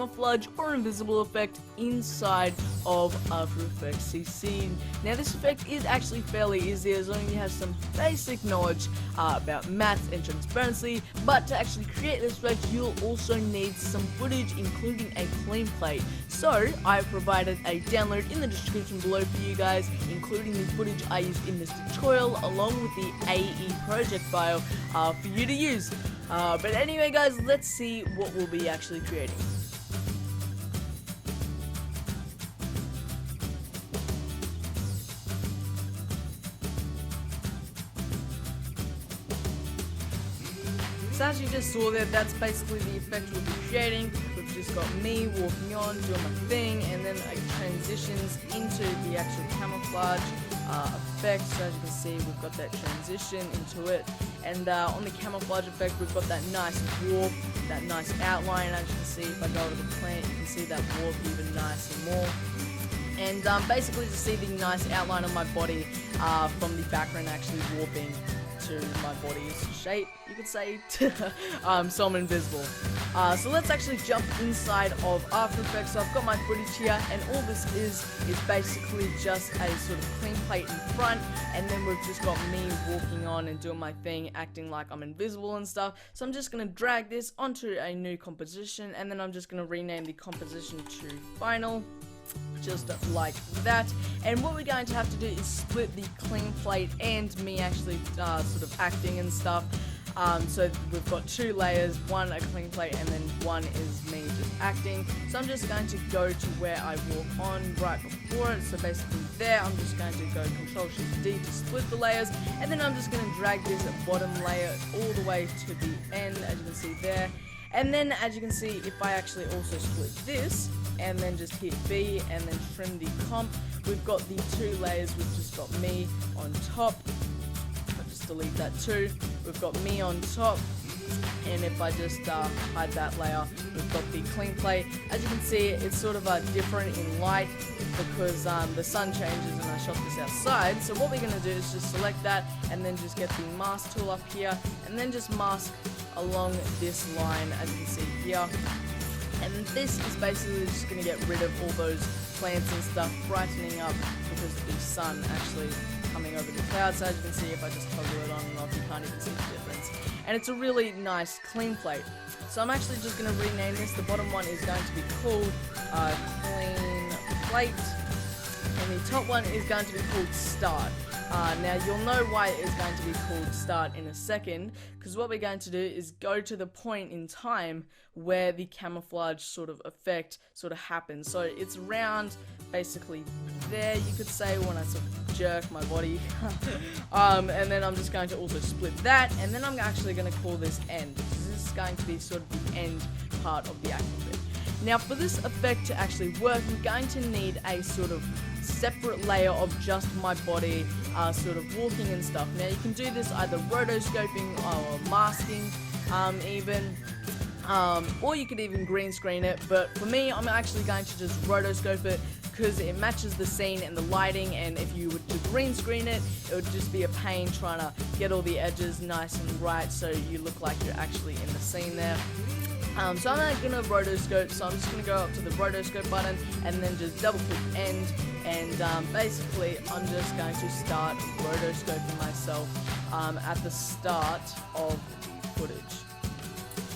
camouflage or invisible effect inside of After Effects CC. Now this effect is actually fairly easy as long as you have some basic knowledge about matte and transparency, but to actually create this effect you'll also need some footage, including a clean plate. So I've provided a download in the description below for you guys, including the footage I used in this tutorial along with the AE project file for you to use. But anyway guys, let's see what we'll be actually creating. So as you just saw there, that's basically the effect we'll be creating. We've just got me walking on, doing my thing, and then it transitions into the actual camouflage effect. So as you can see, we've got that transition into it. And on the camouflage effect, we've got that nice warp, that nice outline. As you can see, if I go to the plant, you can see that warp even nicer more. And basically to see the nice outline of my body from the background actually warping to my body's shape, you could say. So I'm invisible. So let's actually jump inside of After Effects. So I've got my footage here, and all this is basically just a sort of clean plate in front, and then we've just got me walking on and doing my thing, acting like I'm invisible and stuff. So I'm just going to drag this onto a new composition, and then I'm just going to rename the composition to Final. Just like that. And what we're going to have to do is split the clean plate and me actually sort of acting and stuff. So we've got two layers, one a clean plate and then one is me just acting. So I'm just going to go to where I walk on right before it. So basically there, I'm just going to go Ctrl-Shift-D to split the layers, and then I'm just going to drag this bottom layer all the way to the end, as you can see there. And then as you can see, if I actually also split this and then just hit B and then trim the comp, we've got the two layers. We've just got me on top. I'll just delete that too. We've got me on top, and if I just hide that layer, we've got the clean plate. As you can see, it's sort of different in light because the sun changes and I shot this outside. So what we're going to do is just select that and then just get the mask tool up here and then just mask along this line, as you can see here. And this is basically just going to get rid of all those plants and stuff brightening up because of the sun actually coming over the clouds. So as you can see, if I just toggle it on and off, you can't even see the difference. And it's a really nice clean plate. So I'm actually just going to rename this. The bottom one is going to be called Clean Plate, and the top one is going to be called Start. Now you'll know why it is going to be called Start in a second, because what we're going to do is go to the point in time where the camouflage sort of effect sort of happens. So it's around basically there, you could say, when I sort of jerk my body. And then I'm just going to also split that, and then I'm actually going to call this End. This is going to be sort of the end part of the actual bit. Now for this effect to actually work, we're going to need a sort of separate layer of just my body sort of walking and stuff. Now you can do this either rotoscoping or masking even, or you could even green screen it, but for me I'm actually going to just rotoscope it because it matches the scene and the lighting, and if you were to green screen it, it would just be a pain trying to get all the edges nice and right so you look like you're actually in the scene there. So I'm not going to rotoscope, so I'm just going to go up to the rotoscope button and then just double click End, and basically I'm just going to start rotoscoping myself at the start of the footage.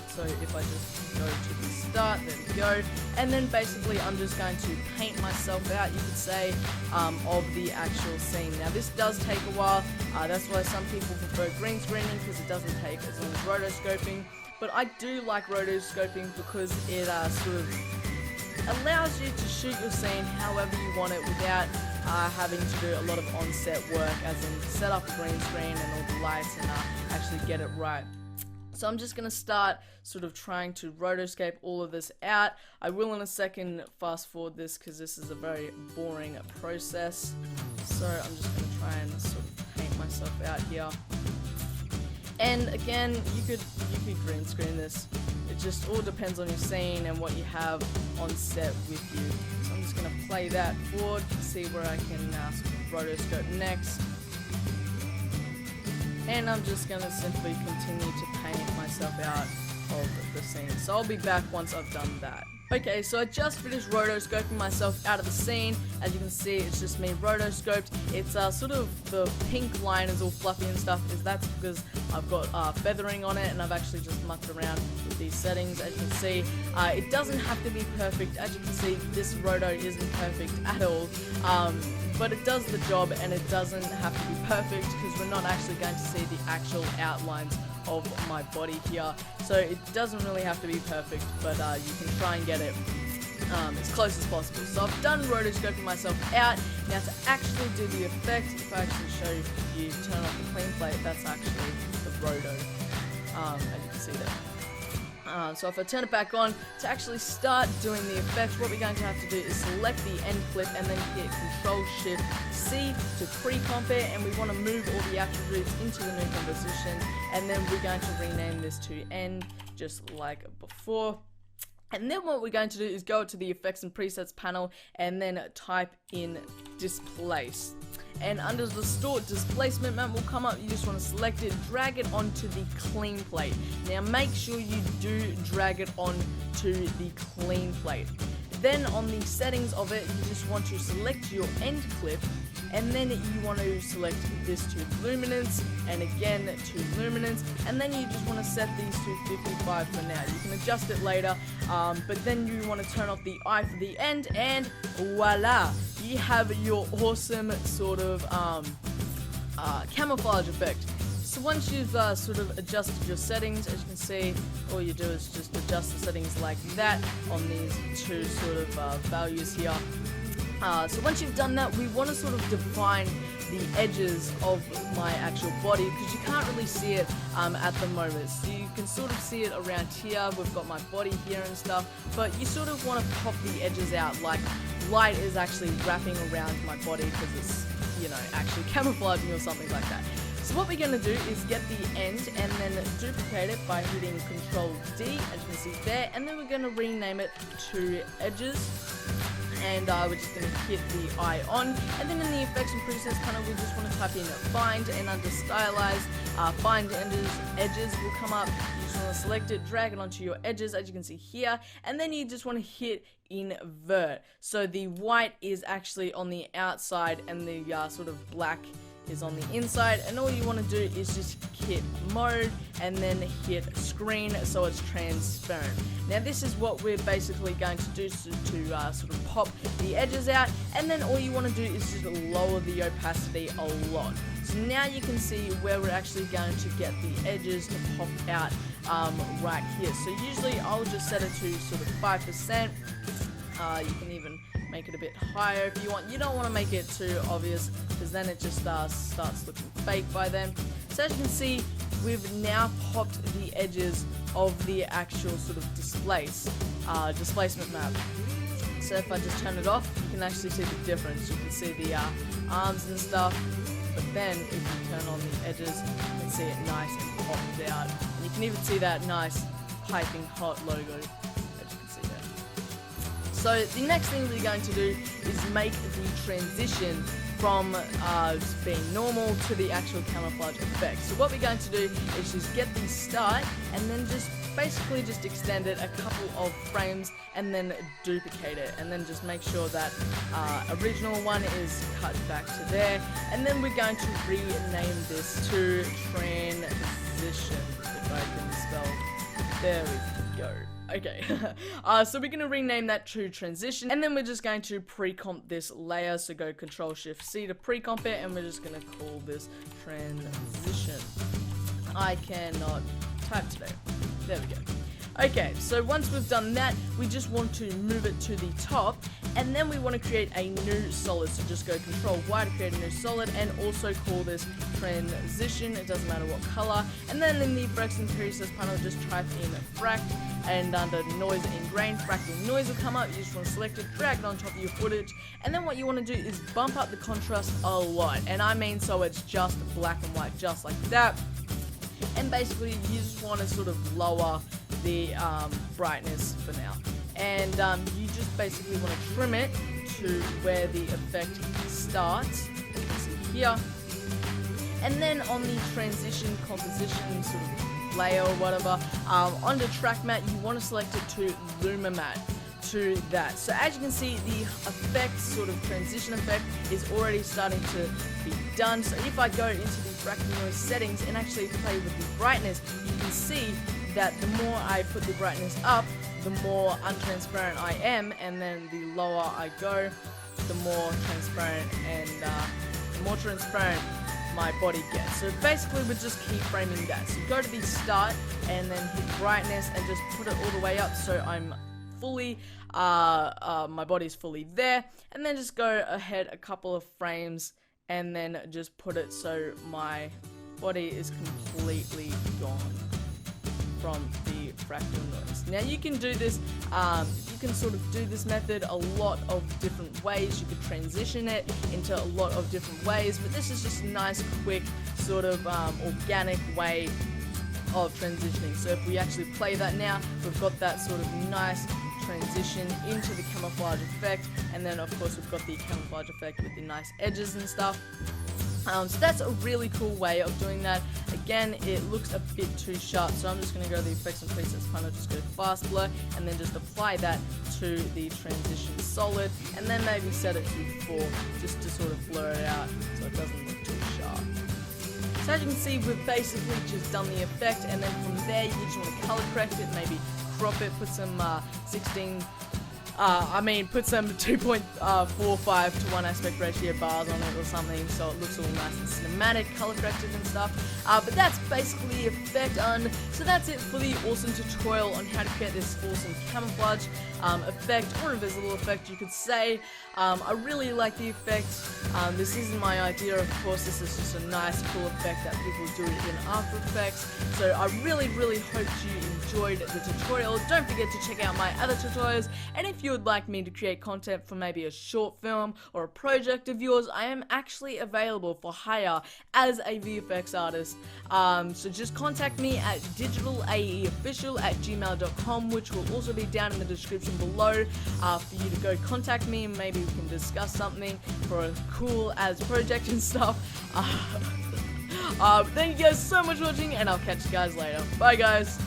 So if I just go to the start, there we go, and then basically I'm just going to paint myself out, you could say, of the actual scene. Now this does take a while, that's why some people prefer green screening, because it doesn't take as long as rotoscoping. But I do like rotoscoping because it sort of allows you to shoot your scene however you want it without having to do a lot of on-set work, as in set up a green screen and all the lights and actually get it right. So I'm just going to start sort of trying to rotoscope all of this out. I will in a second fast forward this because this is a very boring process. So I'm just going to try and sort of paint myself out here. And again, you could green screen this. It just all depends on your scene and what you have on set with you. So I'm just going to play that forward to see where I can rotoscope next. And I'm just going to simply continue to paint myself out of the scene. So I'll be back once I've done that. Okay, so I just finished rotoscoping myself out of the scene. As you can see, it's just me rotoscoped. It's sort of the pink line is all fluffy and stuff. That's because I've got feathering on it, and I've actually just mucked around with these settings. As you can see, it doesn't have to be perfect. As you can see, this roto isn't perfect at all. But it does the job, and it doesn't have to be perfect because we're not actually going to see the actual outlines of my body here. So it doesn't really have to be perfect, but you can try and get it as close as possible. So I've done rotoscoping myself out. Now to actually do the effect, if I actually show you, turn off the clean plate, that's actually the roto, as you can see there. So if I turn it back on, to actually start doing the effect, what we're going to have to do is select the end clip and then hit Control-Shift-C to pre-comp it, and we want to move all the attributes into the new composition, and then we're going to rename this to end, just like before. And then what we're going to do is go to the Effects and Presets panel and then type in Displace. And under the Stored Displacement map will come up, you just want to select it, drag it onto the clean plate. Now make sure you do drag it onto the clean plate. Then on the settings of it, you just want to select your end clip, and then you want to select this to luminance, and again to luminance, and then you just want to set these to 55 for now. You can adjust it later, but then you want to turn off the eye for the end, and voila! You have your awesome sort of camouflage effect. So once you've sort of adjusted your settings, as you can see, all you do is just adjust the settings like that on these two sort of values here. So once you've done that, we want to sort of define the edges of my actual body, because you can't really see it at the moment. So you can sort of see it around here. We've got my body here and stuff, but you sort of want to pop the edges out, like light is actually wrapping around my body because it's, you know, actually camouflaging or something like that. So what we're going to do is get the end and then duplicate it by hitting Control D, as you can see there, and then we're going to rename it to Edges. And we're just going to hit the eye on, and then in the Effects and Presets panel we just want to type in Find, and under Stylize, Find Edges will come up. You just want to select it, drag it onto your edges, as you can see here, and then you just want to hit Invert. So the white is actually on the outside and the sort of black is on the inside, and all you want to do is just hit Mode and then hit Screen so it's transparent. Now this is what we're basically going to do to sort of pop the edges out, and then all you want to do is just lower the opacity a lot. So now you can see where we're actually going to get the edges to pop out right here. So usually I'll just set it to sort of 5%. You can even make it a bit higher if you want. You don't want to make it too obvious because then it just starts looking fake by then. So as you can see, we've now popped the edges of the actual sort of displacement map. So if I just turn it off, you can actually see the difference. You can see the arms and stuff, but then if you turn on the edges, you can see it nice and popped out. And you can even see that nice piping hot logo. So the next thing we're going to do is make the transition from being normal to the actual camouflage effect. So what we're going to do is just get the start and then just basically just extend it a couple of frames and then duplicate it, and then just make sure that original one is cut back to there, and then we're going to rename this to transition, if I can spell. There we go. Okay, so we're going to rename that to transition, and then we're just going to pre-comp this layer, so go Control-Shift-C to pre-comp it, and we're just going to call this transition. I cannot type today. There we go. Okay, so once we've done that, we just want to move it to the top, and then we want to create a new solid. So just go Control-Y to create a new solid, and also call this transition. It doesn't matter what color. And then in the Effects and Presets panel, just type in Fract, and under Noise and Grain, Fractal Noise will come up. You just want to select it, drag it on top of your footage, and then what you want to do is bump up the contrast a lot. And I mean, so it's just black and white, just like that. And basically, you just want to sort of lower the brightness for now, and you just basically want to trim it to where the effect starts, as you can see here, and then on the transition composition sort of layer or whatever, under track matte, you want to select it to Luma matte to that. So as you can see, the effect, sort of transition effect, is already starting to be done. So if I go into the fractal noise settings and actually play with the brightness, you can see that the more I put the brightness up, the more untransparent I am, and then the lower I go, the more transparent and the more transparent my body gets. So basically we're just keyframing that. So go to the start and then hit brightness and just put it all the way up so I'm fully, my body's fully there, and then just go ahead a couple of frames and then just put it so my body is completely gone from the fractal noise. Now you can do this, you can sort of do this method a lot of different ways. You could transition it into a lot of different ways, but this is just a nice, quick, sort of organic way of transitioning. So if we actually play that now, we've got that sort of nice transition into the camouflage effect, and then of course we've got the camouflage effect with the nice edges and stuff. So that's a really cool way of doing that. Again, it looks a bit too sharp, so I'm just going to go to the effects and presets panel, just go fast blur, and then just apply that to the transition solid, and then maybe set it to 4 just to sort of blur it out so it doesn't look too sharp. So as you can see, we've basically just done the effect, and then from there you just want to color correct it, maybe crop it, put some put some 2.45 to 1 aspect ratio bars on it or something, so it looks all nice and cinematic, color corrected and stuff. But that's basically the effect, and so that's it for the awesome tutorial on how to create this awesome camouflage effect, or invisible effect you could say. I really like the effect. This isn't my idea, of course. This is just a nice, cool effect that people do in After Effects. So I really hope you enjoyed the tutorial. Don't forget to check out my other tutorials, and if you would like me to create content for maybe a short film or a project of yours, I am actually available for hire as a VFX artist. So just contact me at digitalaeofficial@gmail.com, which will also be down in the description below for you to go contact me, and maybe we can discuss something for a cool as project and stuff. Thank you guys so much for watching, and I'll catch you guys later. Bye guys.